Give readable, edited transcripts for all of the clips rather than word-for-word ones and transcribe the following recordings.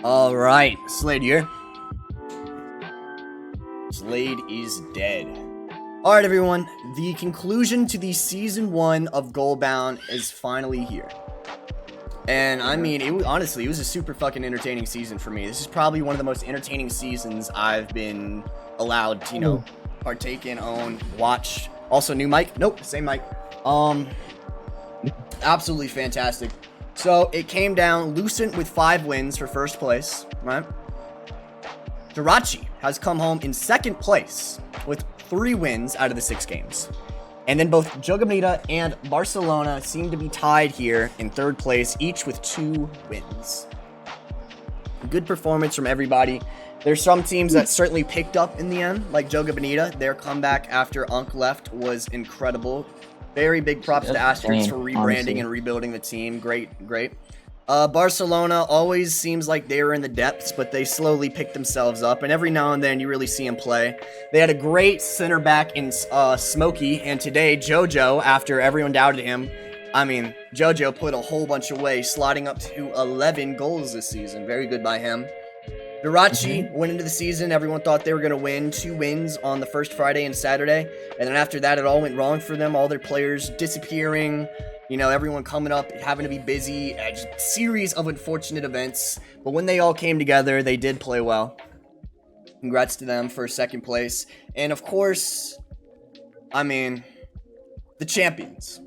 All right, Slade here. Slade is dead. All right, everyone. The conclusion to the season 1 of Goalbound is finally here. And I mean, it was a super fucking entertaining season for me. This is probably one of the most entertaining seasons I've been allowed to, partake in, own, watch. Also, new mic. Nope, same mic. Absolutely fantastic. So it came down Lucent with 5 wins for first place, right? Jirachi has come home in second place with 3 wins out of the 6 games. And then both Jogabnita and Barcelona seem to be tied here in third place, each with 2 wins. Good performance from everybody. There's some teams that certainly picked up in the end, like Jogabnita. Their comeback after Unk left was incredible. Very big props to Asterix for rebranding and rebuilding the team. Great. Barcelona always seems like they were in the depths, but they slowly pick themselves up, and every now and then you really see them play. They had a great center back in Smokey, and today Jojo, after everyone doubted him, Jojo put a whole bunch away, slotting up to 11 goals this season. Very good by him. Jirachi went into the season, everyone thought they were going to win 2 wins on the first Friday and Saturday, and then after that it all went wrong for them, all their players disappearing, everyone coming up, having to be busy, just a series of unfortunate events, but when they all came together, they did play well. Congrats to them for second place, and of course, the champions.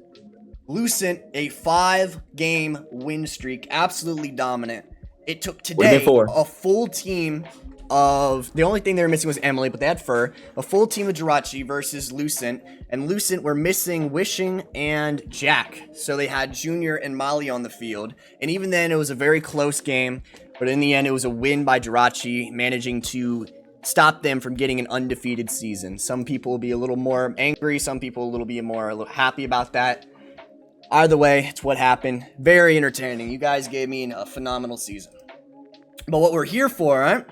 Lucent, a 5-game win streak, absolutely dominant. It took today a full team of, the only thing they were missing was Emily, but they had Fur, a full team of Jirachi versus Lucent, and Lucent were missing Wishing and Jack, so they had Junior and Molly on the field, and even then it was a very close game, but in the end it was a win by Jirachi, managing to stop them from getting an undefeated season. Some people will be a little more angry, some people will be a little happy about that. Either way, it's what happened. Very entertaining. You guys gave me a phenomenal season. But what we're here for, right?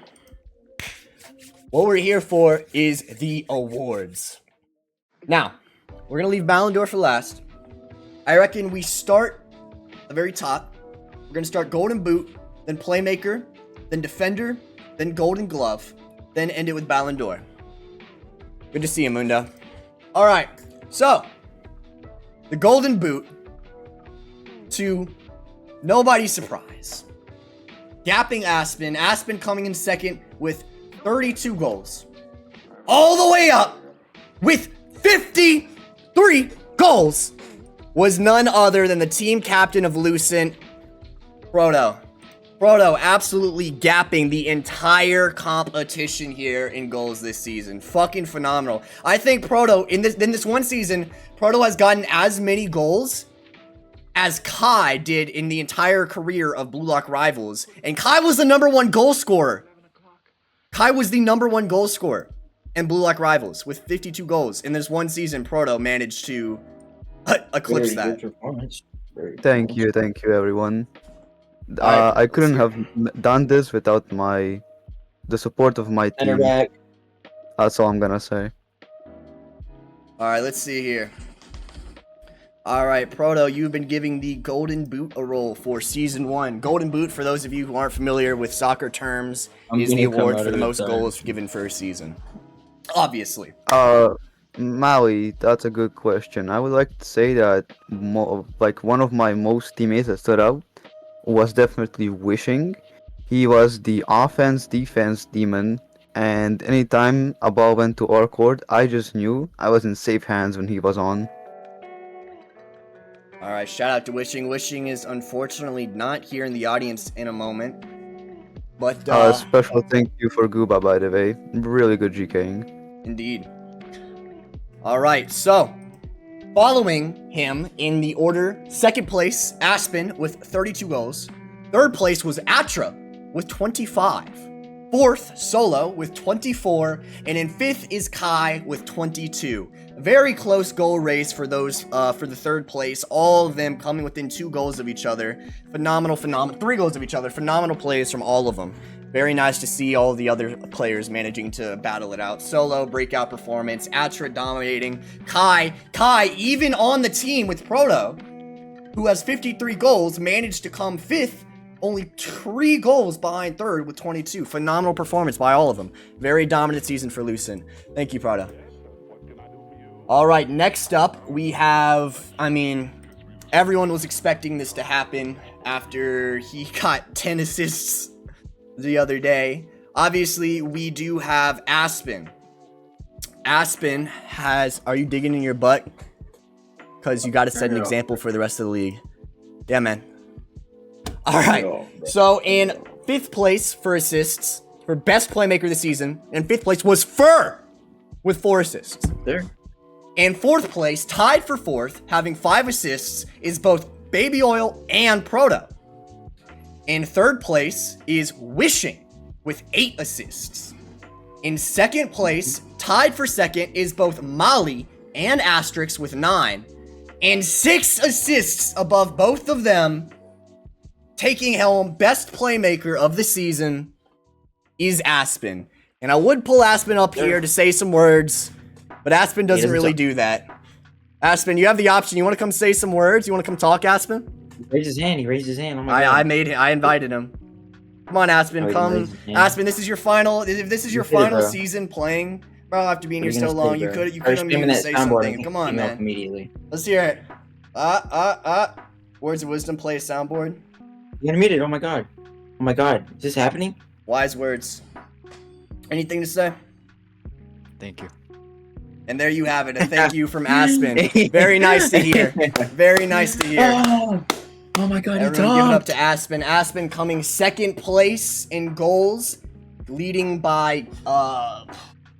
What we're here for is the awards. Now, we're going to leave Ballon d'Or for last. I reckon we start at the very top. We're going to start Golden Boot, then Playmaker, then Defender, then Golden Glove, then end it with Ballon d'Or. Good to see you, Munda. All right, so the Golden Boot, to nobody's surprise, gapping Aspen. Aspen coming in second with 32 goals. All the way up with 53 goals was none other than the team captain of Lucent, Proto. Proto absolutely gapping the entire competition here in goals this season. Fucking phenomenal. I think Proto, in this one season, Proto has gotten as many goals as Kai did in the entire career of Blue Lock Rivals. And Kai was the #1 goal scorer. Kai was the #1 goal scorer in Blue Lock Rivals with 52 goals. In this one season, Proto managed to eclipse that. Thank you, everyone. I couldn't have done this without the support of my team. That's all I'm gonna say. Alright, let's see here. Alright, Proto, you've been giving the Golden Boot a roll for Season 1. Golden Boot, for those of you who aren't familiar with soccer terms, is the award for the most goals given for a season. Obviously. Maui, that's a good question. I would like to say that one of my most teammates that stood out was definitely Wishing. He was the offense-defense demon, and anytime a ball went to our court, I just knew I was in safe hands when he was on. Alright, shout out to Wishing. Wishing is unfortunately not here in the audience in a moment. But special thank you for Gooba, by the way. Really good GKing. Indeed. Alright, so following him in the order, second place, Aspen with 32 goals. Third place was Atra with 25. Fourth, Solo with 24. And in fifth is Kai with 22. Very close goal race for those for the third place. All of them coming within 2 goals of each other. Phenomenal. 3 goals of each other. Phenomenal plays from all of them. Very nice to see all the other players managing to battle it out. Solo, breakout performance. Atra dominating. Kai, even on the team with Proto, who has 53 goals, managed to come 5th only 3 goals behind third with 22. Phenomenal performance by all of them. Very dominant season for Lucent. Thank you, Prada. All right, next up, we have, everyone was expecting this to happen after he got 10 assists the other day. Obviously, we do have Aspen. Aspen has, are you digging in your butt? Because you got to set an example for the rest of the league. Yeah, man. All right. So in 5th place for assists, for best playmaker of the season, in 5th place was Fur with 4 assists. There. And 4th place, tied for 4th, having 5 assists, is both Baby Oil and Proto. In 3rd place is Wishing with 8 assists. In 2nd place, tied for 2nd, is both Molly and Asterix with 9. And 6 assists above both of them, taking home best playmaker of the season, is Aspen. And I would pull Aspen up here to say some words, but Aspen doesn't really do that. Aspen, you have the option. You want to come say some words? You want to come talk, Aspen? He raised his hand. Oh my God. I invited him. Come on, Aspen. Come. Aspen, this is your final. If this is your final season playing, bro, after being here so long, you could unmute and say something. Come on, man. Immediately. Let's hear it. Words of wisdom, play a soundboard. You unmuted. Oh my God. Oh my God. Is this happening? Wise words. Anything to say? Thank you. And there you have it. A thank you from Aspen. Very nice to hear. Very nice to hear. Oh my God. Everyone give it up to Aspen. Aspen coming 2nd place in goals, leading by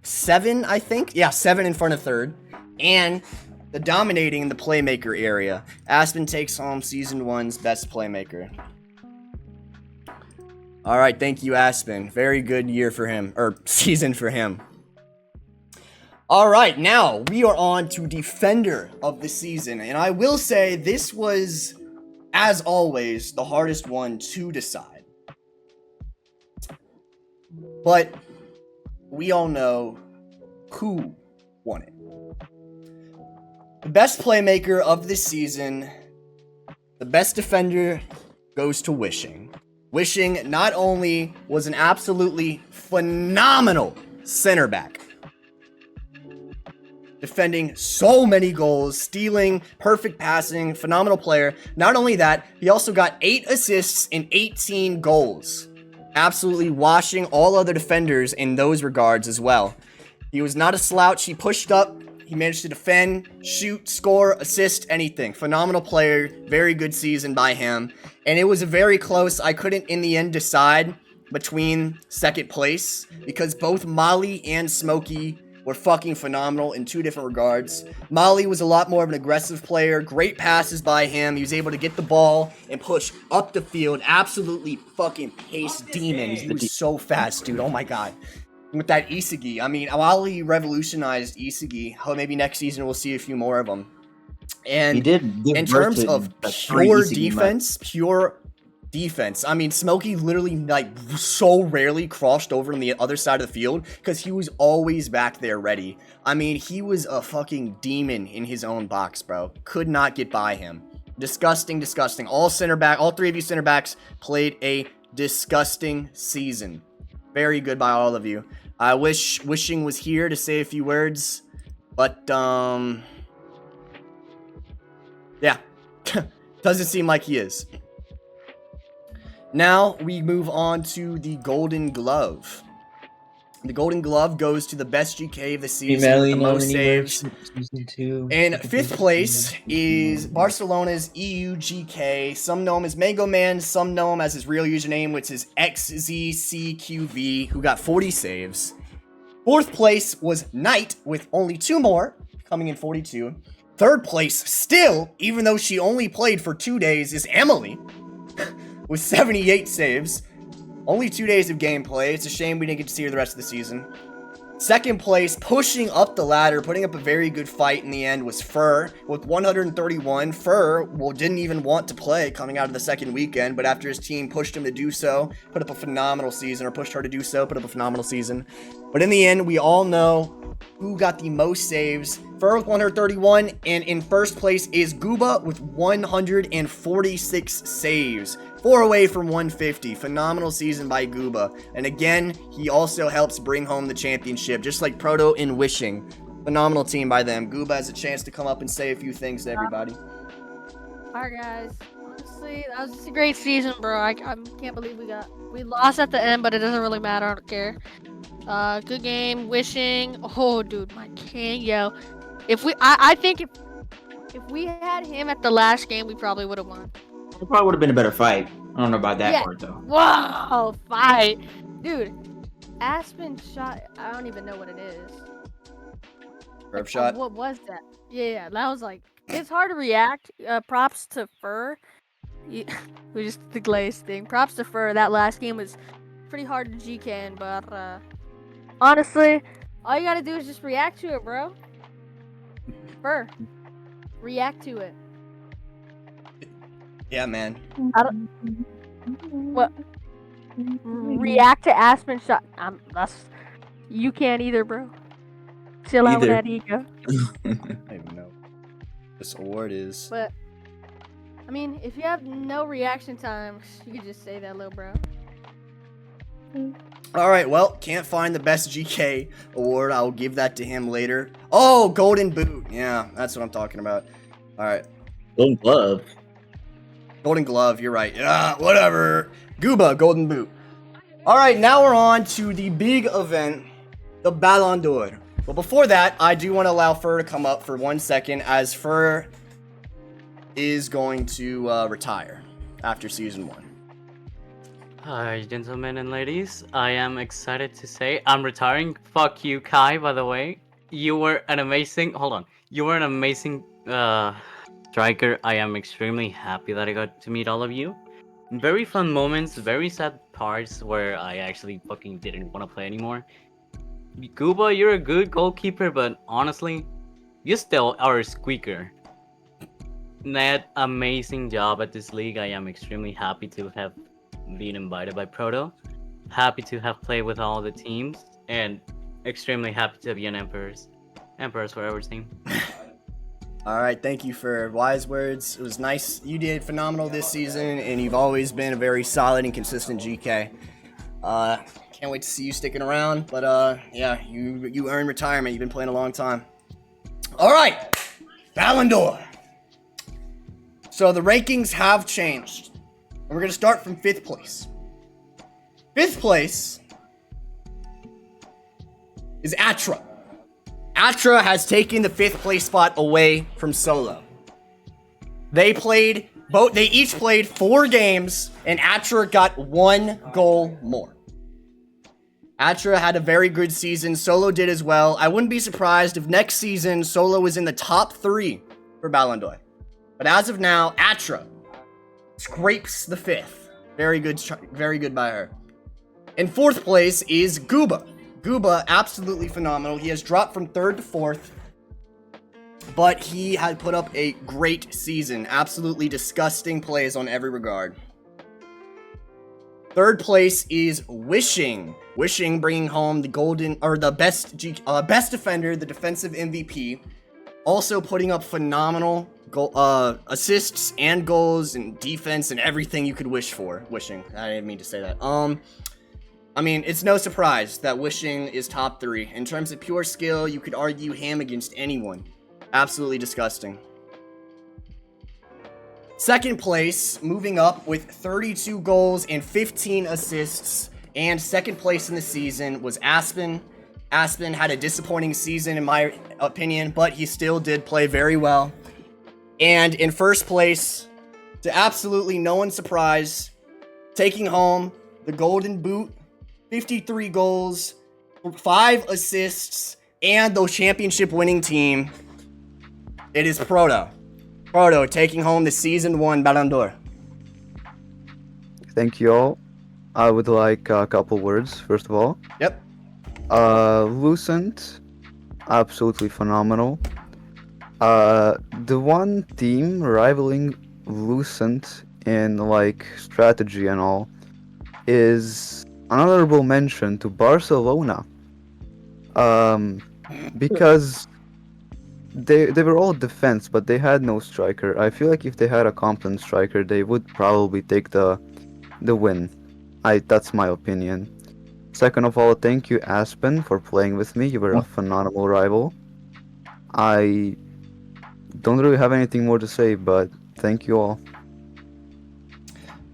7, I think. Yeah, 7 in front of 3rd. And the dominating in the playmaker area. Aspen takes home season 1's best playmaker. All right, thank you, Aspen. Very good year for him, or season for him. All right, now we are on to defender of the season. And I will say this was, as always, the hardest one to decide. But we all know who won it. The best playmaker of the season, the best defender, goes to Wishing. Wishing not only was an absolutely phenomenal center back, defending so many goals, stealing, perfect passing, phenomenal player. Not only that, he also got 8 assists and 18 goals. Absolutely washing all other defenders in those regards as well. He was not a slouch. He pushed up. He managed to defend, shoot, score, assist, anything. Phenomenal player. Very good season by him. And it was a very close. I couldn't in the end decide between 2nd place because both Molly and Smokey were fucking phenomenal in 2 different regards. Molly was a lot more of an aggressive player. Great passes by him. He was able to get the ball and push up the field. Absolutely fucking pace demon. He was so fast, dude. Oh my God. With that Isagi. I mean, Molly revolutionized Isagi. Oh, maybe next season we'll see a few more of them. And he did in terms of pure defense, I mean, Smokey literally, like, so rarely crossed over on the other side of the field because he was always back there ready. I mean, he was a fucking demon in his own box, bro. Could not get by him. Disgusting. All 3 of you center backs played a disgusting season. Very good by all of you. I Wishing was here to say a few words, but, yeah. Doesn't seem like he is. Now we move on to the Golden Glove. The Golden Glove goes to the best GK of the season, the most saves. And 5th place is Barcelona's EU GK. Some know him as Mango Man, some know him as his real username, which is XZCQV, who got 40 saves. 4th place was Knight with only 2 more, coming in 42. 3rd place, still, even though she only played for 2 days, is Emily with 78 saves. Only 2 days of gameplay. It's a shame we didn't get to see her the rest of the season. 2nd place, pushing up the ladder, putting up a very good fight in the end, was Fur with 131. Fur, didn't even want to play coming out of the 2nd weekend, but after his team pushed him to do so, put up a phenomenal season, or pushed her to do so, put up a phenomenal season. But in the end, we all know who got the most saves Fur with 131, and in first place is Gooba with 146 saves. 4 away from 150. Phenomenal season by Gooba. And again, he also helps bring home the championship, just like Proto in Wishing. Phenomenal team by them. Gooba has a chance to come up and say a few things to everybody. Alright, guys. Honestly, that was just a great season, bro. I can't believe we lost at the end, but it doesn't really matter. I don't care. Good game. Wishing. Oh, dude, my king, yo. I think if we had him at the last game, we probably would have won. It probably would have been a better fight. I don't know about that Yeah. part though. Whoa, fight, dude. Aspen shot. I don't even know what it is. Curve shot. What was that? Yeah, that was like. It's hard to react. Props to Fur. We just the glaze thing. Props to Fur. That last game was pretty hard to GK, but honestly, all you gotta do is just react to it, bro. Fur, react to it. Yeah, man. What? React to Aspen shot. You can't either, bro. Chill out with Either. that ego. I don't even know. This award is. But I mean, if you have no reaction times, you could just say that, little bro. Alright, well, can't find the best GK award. I'll give that to him later. Oh, Golden Boot. Yeah, that's what I'm talking about. Alright. Golden glove. Golden Glove, you're right. Yeah, whatever. Gooba, Golden Boot. Alright, now we're on to the big event, the Ballon d'Or. But before that, I do want to allow Fur to come up for 1 second, as Fur is going to retire after Season 1. Hi, gentlemen and ladies. I am excited to say I'm retiring. Fuck you, Kai, by the way. You were an amazing... Hold on. You were an amazing striker. I am extremely happy that I got to meet all of you. Very fun moments, very sad parts where I actually fucking didn't want to play anymore. Gooba, you're a good goalkeeper, but honestly, you still are a squeaker. Ned, amazing job at this league. I am extremely happy to have been invited by Proto. Happy to have played with all the teams, and extremely happy to be an Emperor's Forever team. Alright, thank you for wise words. It was nice. You did phenomenal this season, and you've always been a very solid and consistent GK. Can't wait to see you sticking around, but yeah, you earned retirement. You've been playing a long time. Alright, Ballon d'Or. So the rankings have changed. And we're going to start from 5th place. 5th place is Atra. Atra has taken the 5th place spot away from Solo. They each played 4 games, and Atra got 1 goal more. Atra had a very good season. Solo did as well. I wouldn't be surprised if next season Solo was in the top 3 for Ballon d'Or. But as of now, Atra scrapes the 5th. Very good by her. In 4th place is Gooba. Gooba, absolutely phenomenal. He has dropped from 3rd to 4th, but he had put up a great season. Absolutely disgusting plays on every regard. 3rd place is Wishing. Wishing bringing home the best defender, the defensive MVP. Also putting up phenomenal assists and goals and defense and everything you could wish for. Wishing. I didn't mean to say that. I mean, it's no surprise that Wishing is top 3. In terms of pure skill, you could argue him against anyone. Absolutely disgusting. 2nd place, moving up with 32 goals and 15 assists, and 2nd place in the season was Aspen. Aspen had a disappointing season in my opinion, but he still did play very well. And in 1st place, to absolutely no one's surprise, taking home the Golden Boot, 53 goals, 5 assists, and the championship winning team, it is Proto. Proto taking home the Season 1 Ballon d'Or. Thank you all. I would like a couple words, first of all. Yep. Lucent, absolutely phenomenal. The one team rivaling Lucent in like strategy and all is an honorable mention to Barcelona. Because they were all defense, but they had no striker. I feel like if they had a competent striker, they would probably take the win. That's my opinion. Second of all, thank you, Aspen, for playing with me. You were a phenomenal rival. I don't really have anything more to say, but thank you all.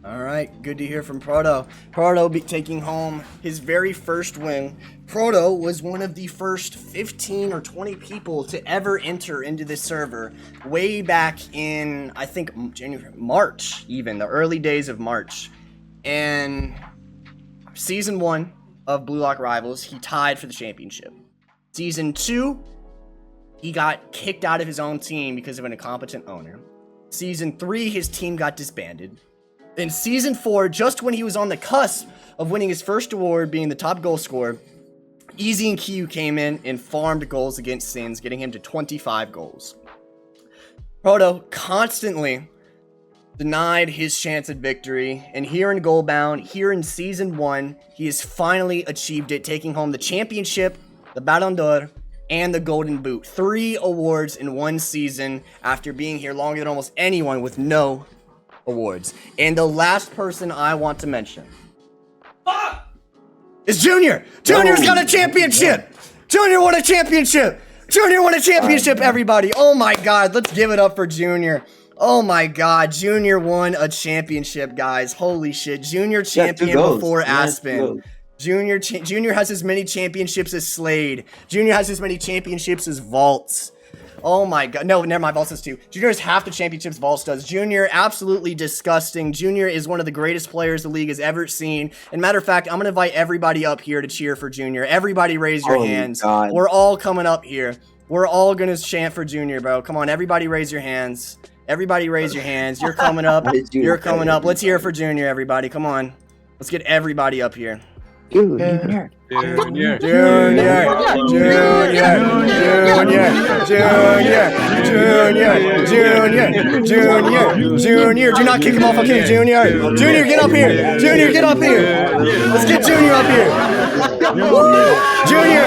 All right, good to hear from Proto. Proto be taking home his very first win. Proto was one of the first 15 or 20 people to ever enter into this server way back in, I think, March, even the early days of March. And Season 1 of Blue Lock Rivals, he tied for the championship. Season 2, he got kicked out of his own team because of an incompetent owner. Season 3, his team got disbanded. In Season 4, just when he was on the cusp of winning his first award, being the top goal scorer, Easy and Q came in and farmed goals against Sins, getting him to 25 goals. Proto constantly denied his chance at victory, and here in Goalbound, here in Season 1, he has finally achieved it, taking home the championship, the Ballon d'Or, and the Golden Boot. 3 awards in one season after being here longer than almost anyone with no awards. And the last person I want to mention is Junior. Junior's got a championship. Junior won a championship. Junior won a championship, everybody. Oh my God, let's give it up for Junior. Oh my God, Junior won a championship, guys. Holy shit, Junior champion before Aspen. Junior has as many championships as Slade. Junior has as many championships as Vaults. Oh my God. No, never mind. Vaults does too. Junior has half the championships Vaults does. Junior, absolutely disgusting. Junior is one of the greatest players the league has ever seen. And matter of fact, I'm going to invite everybody up here to cheer for Junior. Everybody raise your hands. God. We're all coming up here. We're all going to chant for Junior, bro. Come on, everybody raise your hands. Everybody raise your hands. You're coming up. You're coming up. Let's hear for Junior, everybody. Come on. Let's get everybody up here. Junior. Junior. Junior, Junior, Junior, do not kick him off, okay, Junior. Junior, get up here. Junior, get up here. Let's get Junior up here. Junior.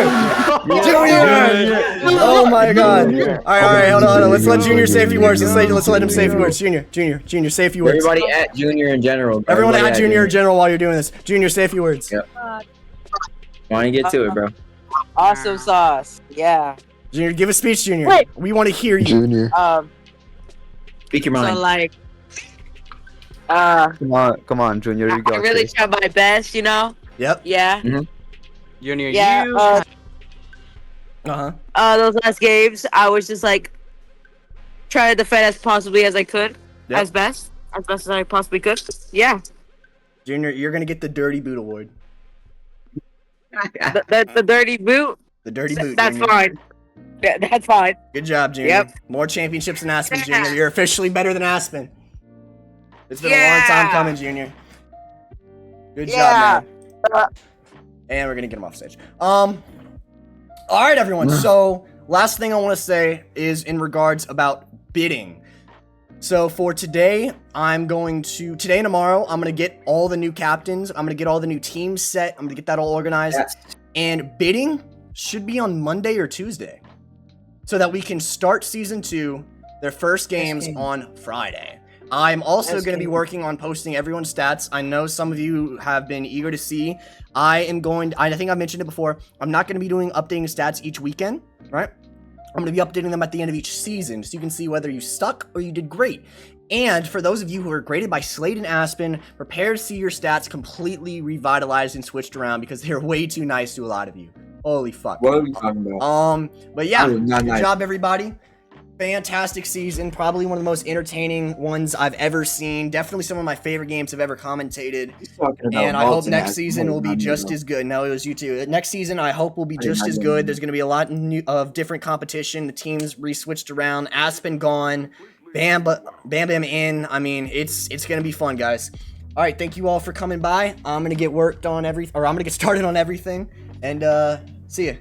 Oh my God. All right, hold on. Let's let Junior say a few words. Let's let him say a few words. Junior, say a few words. Everybody at Junior in general. Bro. Everyone at Junior in general while you're doing this. Junior, say a few words. Yep. Why don't you get to it, bro? Awesome sauce. Yeah. Junior, give a speech, Junior. Wait. We want to hear you. Junior. Speak your mind. So like, Come on, Junior, you got I really this. try my best, you know. Yep. Yeah. Junior, Yeah. you. Those last games, I was just like trying to defend as possibly as I could, Yep. as best as I possibly could. Yeah. Junior, you're gonna get the Dirty Boot Award. The dirty boot. The Dirty Boot. That's Junior. fine. That's fine. Good job, Junior. Yep. More championships than Aspen, Yeah. Junior. You're officially better than Aspen. It's been a long Yeah. time coming, Junior. Good Yeah. job, man. And we're gonna get him off stage. All right, everyone. So, last thing I want to say is in regards about bidding. So for today, today and tomorrow, I'm gonna get all the new captains. I'm gonna get all the new teams set. I'm gonna get that all organized. Yes. And bidding should be on Monday or Tuesday, so that we can start season 2, their first games on Friday. I'm also Yes, going to be game. working on posting everyone's stats. I know some of you have been eager to see. I think I mentioned it before. I'm not going to be doing updating stats each weekend, right? I'm going to be updating them at the end of each season, so you can see whether you stuck or you did great. And for those of you who are graded by Slade and Aspen, prepare to see your stats completely revitalized and switched around because they're way too nice to a lot of you. Holy fuck. What are we talking about? But yeah, That was not good nice. job, everybody. Fantastic season. Probably one of the most entertaining ones I've ever seen. Definitely some of my favorite games I've ever commentated. He's talking about And I hope Vaults and next Aspen. season will be just as good. No, it was you too. Next season, I hope will be just as good. There's going to be a lot of different competition. The teams re-switched around. Aspen gone. Bam Bam in. I mean, it's going to be fun, guys. All right, thank you all for coming by. I'm going to get started on everything. And see ya.